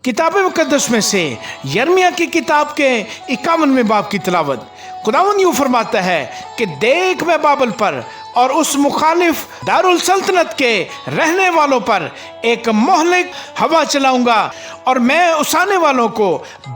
किताब मुकद्दस में से यर्मिया की किताब के 51वें बाब की तिलावत। खुदावंद यूं फरमाता है कि देख मैं बाबल पर और उस मुखालिफ दारुल सल्तनत के रहने वालों पर एक मोहलिक हवा चलाऊंगा और मैं उसाने वालों को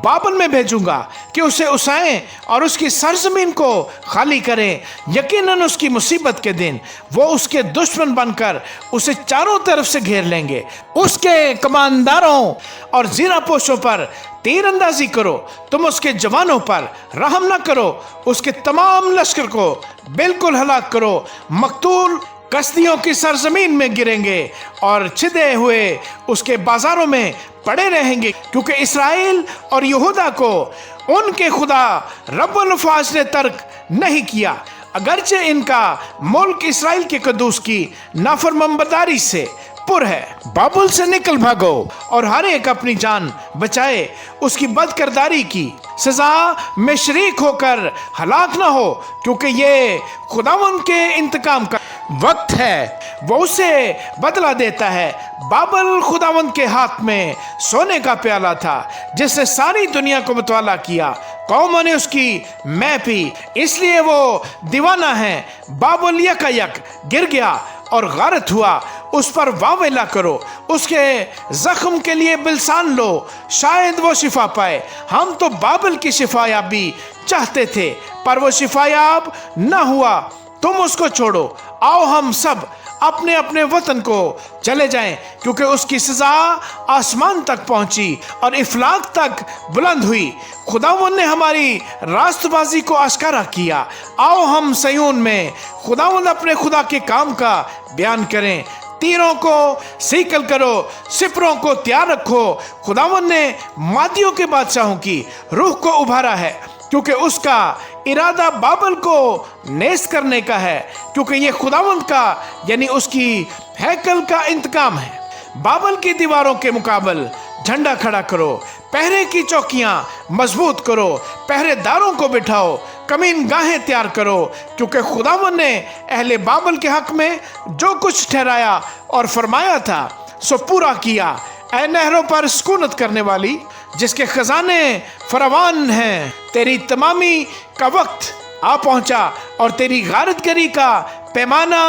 बाबल में भेजूंगा कि उसे उसाएं और उसकी सरजमीन को खाली करें। यकीनन उसकी मुसीबत के दिन वो उसके दुश्मन बनकर उसे चारों तरफ से घेर लेंगे। उसके कमानदारों और जीरापोशों पर तीर अंदाजी करो, तुम उसके जवानों पर रहम न करो, उसके तमाम लश्कर को बिल्कुल हलाक करो। मकतूल कसदियों की सरजमीन में गिरेंगे और छिदे हुए उसके बाजारों में पड़े रहेंगे, क्योंकि इसराइल और यहूदा को उनके खुदा रब्बुल अफ़वाज ने तर्क नहीं किया, अगरचे इनका मुल्क इसराइल के कदूस की नाफरमानबरदारी से पुर है। बाबुल से निकल भागो और हर एक अपनी जान बचाए, उसकी बदकिरदारी की सजा में शरीक होकर हलाक ना हो, क्योंकि ये खुदावंद के इंतकाम का वक्त है, वो उसे बदला देता है। बाबल खुदावंद के हाथ में सोने का प्याला था जिसने सारी दुनिया को मतवाला किया, कौमों ने उसकी मैं पी, इसलिए वो दीवाना है। बाबुल यकायक गिर गया और गारत हुआ, उस पर वावेला करो, उसके जख्म के लिए बिलसान लो, शायद वो शिफा पाए। हम तो बाबल की शिफायाबी चाहते थे पर वो शिफायाब न हुआ, तुम उसको छोड़ो, आओ हम सब अपने अपने वतन को चले जाएं, क्योंकि उसकी सजा आसमान तक पहुंची और इफलाक तक बुलंद हुई। खुदावंद ने हमारी रास्तबाजी को आश्कारा किया। आओ हम सयून में खुदावंद अपने खुदा के काम का बयान करें। तीरों को सीकल करो, सिपरों को तैयार रखो। खुदावंद ने मादियों के बादशाहों की रूह को उभारा है, क्योंकि उसका इरादा बाबल को नेस्त करने का है, क्योंकि ये खुदावंद का यानी उसकी हैकल का इंतकाम है। बाबल की दीवारों के मुकाबल झंडा खड़ा करो, पहरे की चौकियां मजबूत करो, पहरेदारों को बिठाओ, कमीन गाहें तैयार करो, क्योंकि खुदावंद ने अहले बाबल के हक में जो कुछ ठहराया और फरमाया था सो पूरा किया। ऐ नहरों पर सुकूनत करने वाली, जिसके खजाने फरावान हैं, तेरी तमामी का वक्त आ पहुंचा और तेरी गारतगरी का पैमाना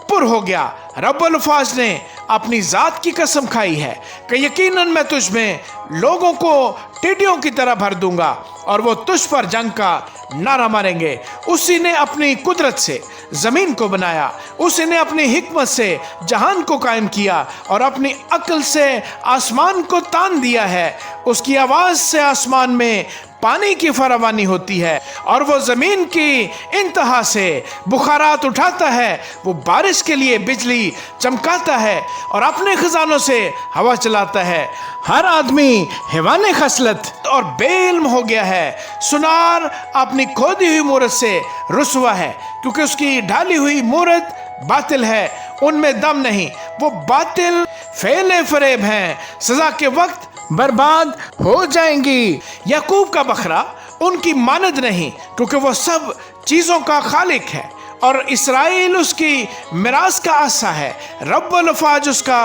पुर हो गया। रब्बुल अफ़वाज ने अपनी जात की कसम खाई है कि यकीनन मैं तुझ में लोगों को टिड्डियों की तरह भर दूंगा और वो तुझ पर जंग का नारा मारेंगे। उसी ने अपनी कुदरत से जमीन को बनाया, उसी ने अपनी हिकमत से जहान को कायम किया और अपनी अक्ल से आसमान को तान दिया है। उसकी आवाज से आसमान में पानी की फरावानी होती है और वो जमीन की इंतहा से बुखारात उठाता है। वो बारिश के लिए बिजली चमकाता है और अपने खजानों से हवा चलाता है। हर आदमी हैवान खसलत और बेइल्म हो गया है। सुनार अपनी खोदी हुई मूरत से रुसवा है, क्योंकि उसकी ढाली हुई मूरत बातिल है, उनमें दम नहीं, वो बातिल फेले फरेब हैं, सजा के वक्त बर्बाद हो जाएंगी। याकूब का बकरा उनकी मानद नहीं, क्योंकि वो सब चीज़ों का खालिक है और इसराइल उसकी मिरास का आसा है। रब्बुल अफ़वाज उसका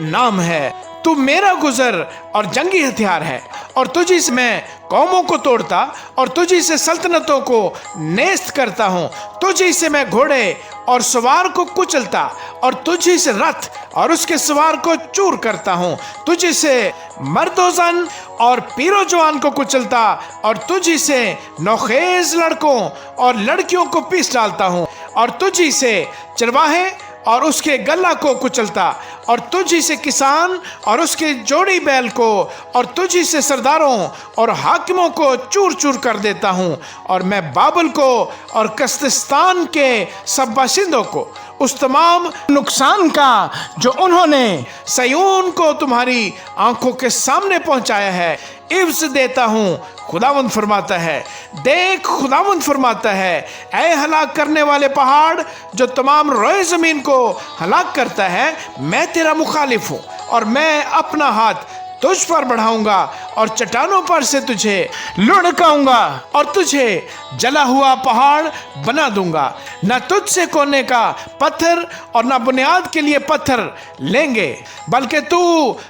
नाम है। तू मेरा गुजर और जंगी हथियार है और तुझी से मैं कौमों को तोड़ता और तुझी से सल्तनतों को नेस्त करता हूँ। तुझी से मैं घोड़े और सवार को कुचलता और तुझी से रथ और उसके सवार को चूर करता हूँ। तुझी से मर्दोजन और पीरो जवान को कुचलता और तुझी से नौखेज लड़कों और लड़कियों को पीस डालता हूँ और तुझी से चरवाहे और उसके गल्ला को कुचलता और तुझी से किसान और उसके जोड़ी बैल को और तुझी से सरदारों और हाकिमों को चूर चूर कर देता हूँ। और मैं बाबल को और कस्तिस्तान के सब बाशिंदों को उस तमाम नुकसान का जो उन्होंने सयून को तुम्हारी आंखों के सामने पहुंचाया है इव्ज़ देता हूँ। खुदावंद फरमाता है, देख खुदावंद फरमाता है, ऐ हलाक करने वाले पहाड़ जो तमाम रोए ज़मीन को हलाक करता है, मैं तेरा मुखालिफ हूँ और मैं अपना हाथ तुझ पर बढ़ाऊंगा और चट्टानों पर से तुझे लुढ़काऊंगा और तुझे जला हुआ पहाड़ बना दूंगा। न तुझसे कोने का पत्थर और न बुनियाद के लिए पत्थर लेंगे, बल्कि तू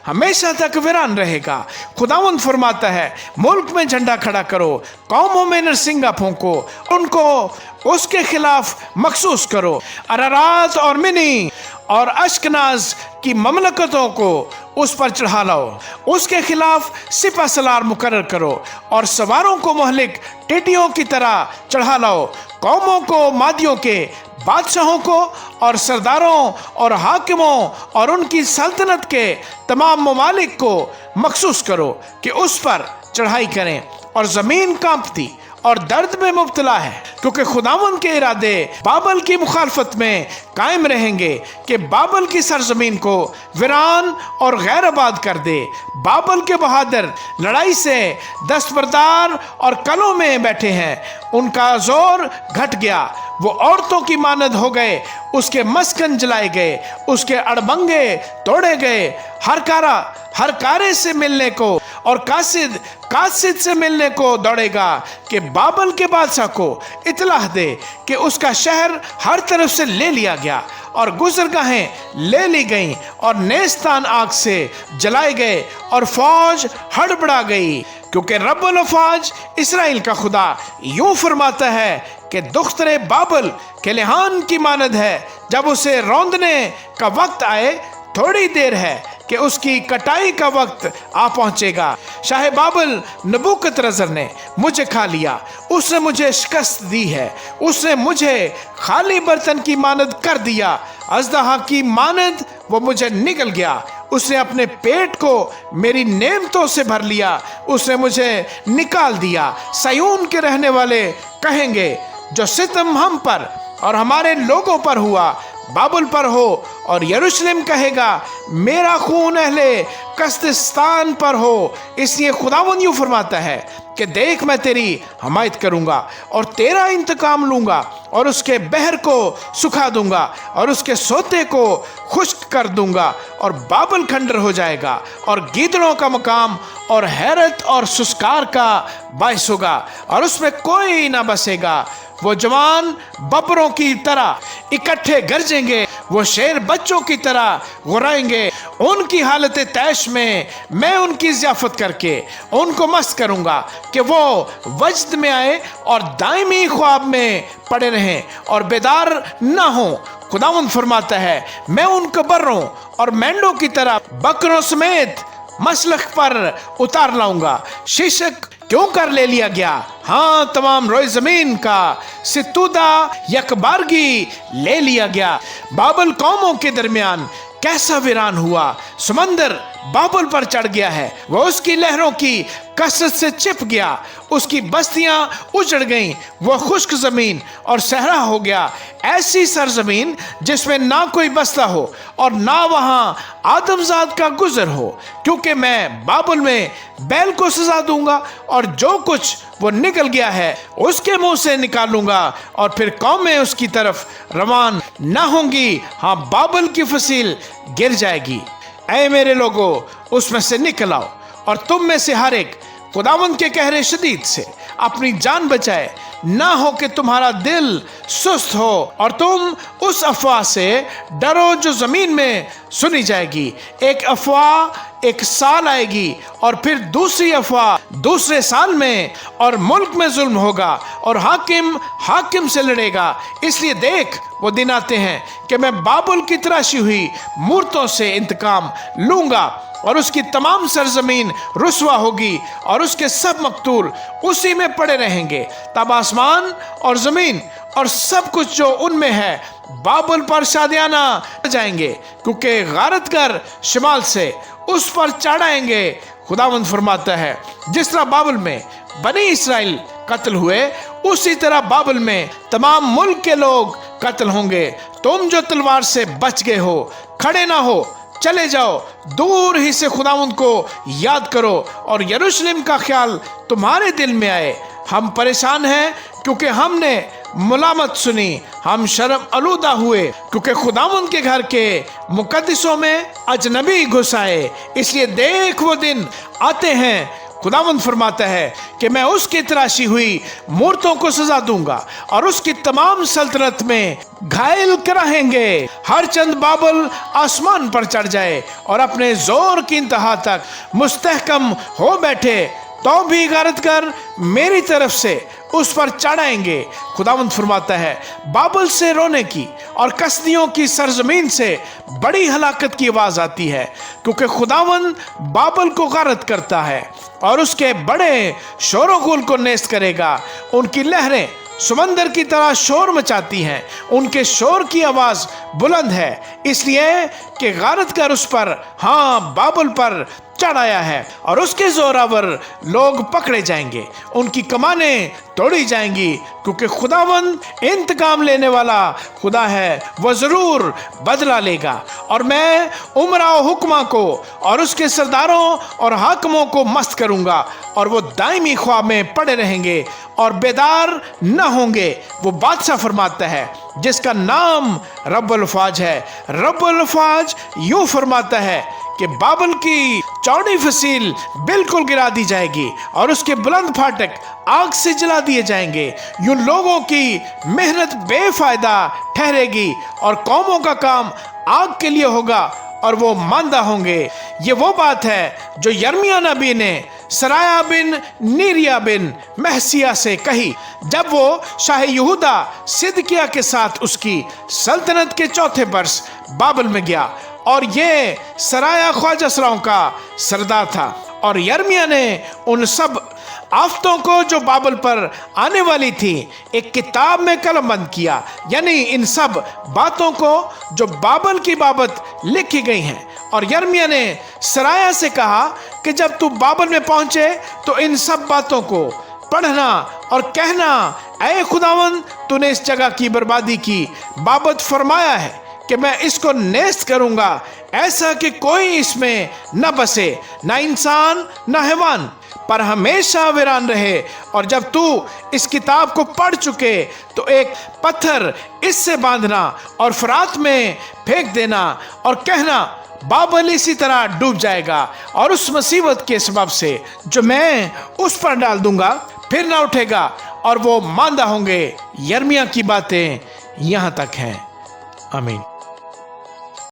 हमेशा तक वीरान रहेगा। खुदावंद फरमाता है, मुल्क में झंडा खड़ा करो, कौमों में नरसिंगा फूंको, उनको उसके खिलाफ मखसूस करो। अरारात और मिनी और अश्कनाज की ममलकतों को उस पर चढ़ा लाओ, उसके खिलाफ सिपा सलार मुकर्रर करो और सवारों को मोहलिक टिड्डियों की तरह चढ़ा लाओ। कौमों को, मादियों के बादशाहों को और सरदारों और हाकिमों और उनकी सल्तनत के तमाम ममालिक को मखसूस करो कि उस पर चढ़ाई करें। और जमीन कांपती और दर्द में मुब्तला है, क्योंकि खुदावंद के इरादे बाबल की मुखालफत में कायम रहेंगे कि बाबल की सरजमीन को वीरान और गैर आबाद कर दे। बाबल के बहादुर लड़ाई से दस्तबरदार और कलों में बैठे हैं, उनका जोर घट गया, वो औरतों की मानद हो गए, उसके मस्कन जलाए गए, उसके अड़बंगे तोड़े गए। हर कारे से मिलने को और कासिद से मिलने को दौड़ेगा कि बाबल के बादशाह को इतलाह दे कि उसका शहर हर तरफ से ले लिया गया और गुजरगाहें ले ली गईं और नेस्तान आग से जलाए गए और फौज हड़बड़ा गई। क्योंकि रब्बुल अफवाज इसराइल का खुदा यूं फरमाता है कि दुख्तरे बाबल के लिहान की मानद है, जब उसे रौंदने का वक्त आए, थोड़ी देर है कि उसकी कटाई का वक्त आ पहुंचेगा। शाह बाबल नबूकतरज़र ने मुझे खा लिया, उसने मुझे शिकस्त दी है, उसने मुझे खाली बर्तन की मानद कर दिया, अज़दहा की मानद वो मुझे निगल गया। उसने अपने पेट को मेरी नेमतों से भर लिया, उसने मुझे निकाल दिया। सयून के रहने वाले कहेंगे, जो सितम हम पर और हमारे लोगों पर हुआ बाबुल पर हो, और यरूशलेम कहेगा, मेरा खून अहले कस्तिस्तान पर हो। इसलिए खुदावंद यूं फरमाता है कि देख, मैं तेरी हमायत करूंगा और तेरा इंतकाम लूंगा और उसके बहर को सुखा दूंगा और उसके सोते को खुश्क कर दूंगा और बाबल खंडर हो जाएगा और गीदड़ों का मकाम और हैरत और सुस्कार का बायस होगा और उसमें कोई ना बसेगा। वो जवान बबरों की तरह इकट्ठे गरजेंगे, वो शेर बच्चों की तरह गुर्राएंगे। उनकी हालत तैश में मैं उनकी ज़ियाफत करके उनको मस्त करूंगा कि वो वजद में आए और दायमी ख्वाब में पड़े रहें और बेदार ना हो। खुदावंद फरमाता है, मैं उनको बर्रों और मेंढों की तरह बकरों समेत मसलख पर उतार लाऊंगा। शीशक क्यों कर ले लिया गया? हाँ, तमाम रोए जमीन का सितूदा यकबारगी ले लिया गया। बाबल कौमों के दरमियान कैसा वीरान हुआ। समंदर बाबल पर चढ़ गया है, वो उसकी लहरों की कसरत से चिप गया, उसकी बस्तियां उजड़ गईं, वो खुश्क जमीन और सहरा हो गया। ऐसी सरजमीन जिसमें ना कोई बसता हो और ना वहां आदमजाद का गुजर हो, क्योंकि मैं बाबुल में बैल को सजा दूंगा और जो कुछ वो निकल गया है उसके मुंह से निकालूंगा और फिर कौमें उसकी तरफ रवान ना होंगी। हाँ, बाबुल की फसील गिर जाएगी। ऐ मेरे लोगों, उसमें से निकल आओ और तुम में से हर एक खुदावंद के कहरे शदीद से अपनी जान बचाए, ना हो कि तुम्हारा दिल सुस्त हो और तुम उस अफवाह से डरो जो जमीन में सुनी जाएगी। एक अफवाह एक साल आएगी और फिर दूसरी अफवाह दूसरे साल में, और मुल्क में जुल्म होगा और हाकिम से लड़ेगा। इसलिए देख, वो दिन आते हैं कि मैं बाबुल की तराशी हुई मूर्तों से इंतकाम लूंगा और उसकी तमाम सरजमीन रुसवा होगी और उसके सब मकतूल उसी में पड़े रहेंगे। तब आसमान और जमीन और सब कुछ जो उनमें है बाबुल पर शादियाना जाएंगे, क्योंकि गारतगर शिमाल से उस पर चढ़ाएंगे। खुदावंद फरमाता है, जिस तरह बाबुल में बनी इसराइल कत्ल हुए, उसी तरह बाबुल में तमाम मुल्क के लोग कत्ल होंगे। तुम जो तलवार से बच गए हो, खड़े ना हो, चले जाओ, दूर ही से खुदावंद को याद करो और यरूशलेम का ख्याल तुम्हारे दिल में आए। हम परेशान हैं क्योंकि हमने मुलामत सुनी, हम शर्म आलूदा हुए क्योंकि खुदावंद के घर के मुकद्दसों में अजनबी घुस आए। इसलिए देख वो दिन आते हैं, खुदावंद फरमाता है कि मैं उसकी तराशी हुई मूर्तों को सजा दूंगा और उसकी तमाम सल्तनत में घायल कराएंगे। हर चंद बाबल आसमान पर चढ़ जाए और अपने जोर की इंतहा तक मुस्तहकम हो बैठे तो भी गारतगर मेरी तरफ से उस पर चढ़ाएंगे। खुदावंद फरमाता है बाबल से रोने की और कसदियों की सरजमीन से बड़ी हलाकत की आवाज आती है, क्योंकि खुदावंद बाबल को गारत करता है और उसके बड़े शोरगुल को नेस्त करेगा। उनकी लहरें समंदर की तरह शोर मचाती हैं, उनके शोर की आवाज बुलंद है, इसलिए कि गारतगर उस पर, हाँ बाबल पर चढ़ाया है और उसके जोरावर लोग पकड़े जाएंगे, उनकी कमानें तोड़ी जाएंगी, क्योंकि खुदावंद इंतकाम लेने वाला खुदा है, वह जरूर बदला लेगा। और मैं उमरा हुक्मा को और उसके सरदारों और हाकिमों को मस्त करूंगा और वो दायमी ख्वाब में पड़े रहेंगे और बेदार न होंगे। वो बादशाह फरमाता है जिसका नाम रब्बुल फाज है। रब्बुल फाज यूं फरमाता है कि बाबल की चौड़ी फसील बिल्कुल गिरा दी जाएगी और उसके बुलंद फाटक आग से जला दिए जाएंगे। यूं लोगों की मेहनत बेफायदा ठहरेगी और कौमों का काम आग के लिए होगा और वो मांदा होंगे। ये वो बात है जो यर्मिया नबी ने सराया बिन नीरिया बिन महसिया से कही जब वो शाह यहूदा सिदकिया के साथ उसकी सल्तनत के चौथे वर्ष बाबल में गया। और ये सराया ख्वाजा सराओं का सरदार था। और यर्मिया ने उन सब आफतों को जो बाबल पर आने वाली थी एक किताब में कलमबंद किया, यानी इन सब बातों को जो बाबल की बाबत लिखी गई हैं। और यर्मिया ने सराया से कहा कि जब तू बाबल में पहुंचे तो इन सब बातों को पढ़ना और कहना, ऐ खुदावंद तूने इस जगह की बर्बादी की बाबत फरमाया है कि मैं इसको नेस्त करूंगा, ऐसा कि कोई इसमें न बसे, न इंसान न हैवान, पर हमेशा वीरान रहे। और जब तू इस किताब को पढ़ चुके तो एक पत्थर इससे बांधना और फरात में फेंक देना और कहना बाबल इसी तरह डूब जाएगा और उस मुसीबत के सबब से जो मैं उस पर डाल दूंगा फिर ना उठेगा और वो मांदा होंगे। यर्मिया की बातें यहाँ तक हैं। आमीन।